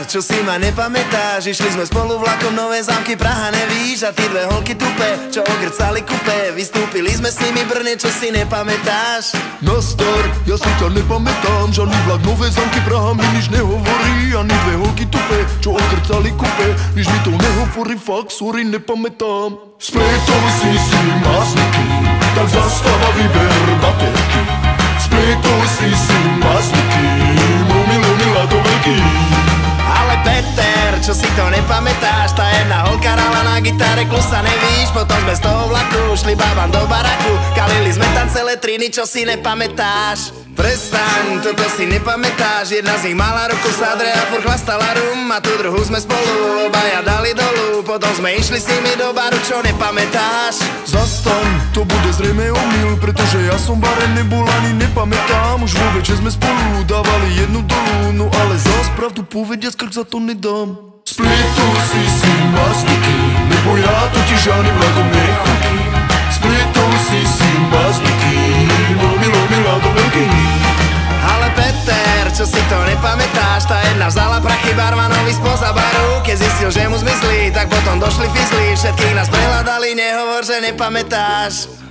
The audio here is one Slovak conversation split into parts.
Peter, čo si ma nepamätáš? Išli sme spolu vlakom Nové Zámky, Praha, nevíš? A tí dve holky tupe, čo ogrcali kupe. Vystúpili sme s nimi Brne, čo si nepamätáš? Nastar, ja si ťa nepamätám. Žiadny vlak Nové Zámky, Praha mi nič nehovorí. Ani dve holky tupe, čo ogrcali kupe. Nič mi to nehovorí, fakt, sorry, nepamätám. Spletol si mazníky, tak zastáva, vyber baterky. Spletol si mazníky, mila to veľký. Ale Peter, čo si to nepamätáš? Tá jedna holka hrala na gitare, klusa nevíš? Potom sme z toho vlaku šli babám do baraku. Kalili sme tam celé triny, čo si nepamätáš? Prestaň, toto si nepamätáš. Jedna z nich mala ruku sadre a furt chlastala rum. A tú druhú sme spolu obaja dali dolu. Potom sme išli s nimi do baru, čo nepamätáš? Zastaň, to bude zrejme omyl, pretože ja som bare nebol ani nepamätám. Už vôbec, že sme spolu dávali jednu dolu. No ale zas pravdu povediac, krk za to nedám. Spletol si mazníky, nebo ja totiž žiadnym vlakom nechutí. Spletol si mazníky, mila to veľký. Ale Peter, čo si to nepamätáš? Tá jedna vzala prachy barmanovi spoza baru. Keď zistil, že mu zmizli, tak potom došli fizli. Všetkých nás prehľadali, nehovor, že nepamätáš.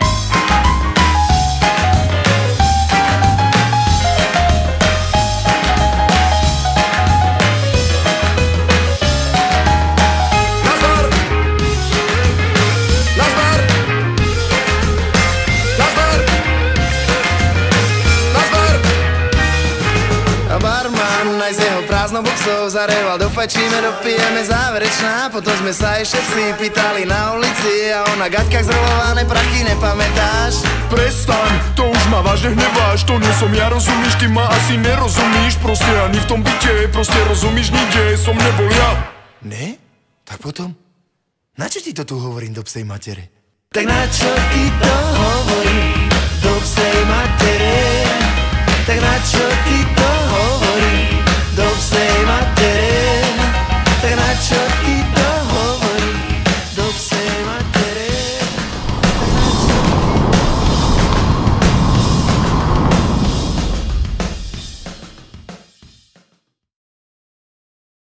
Aj z jeho prázdnou boxou zareval, dofajčíme, dopijeme záverečná. Potom sme sa aj všetci pýtali na ulici a on na gaťkách zrolované prachy, nepamätáš? Prestaň, to už ma vážne hneváš. To nie som ja, rozumíš, ty ma asi nerozumíš. Proste ani v tom byte, proste rozumíš, nikde som nebol ja. Ne? Tak potom? Na čo ti to tu hovorím do psej matere? Tak na čo ti to hovorím do psej matere? Tak na čo ti to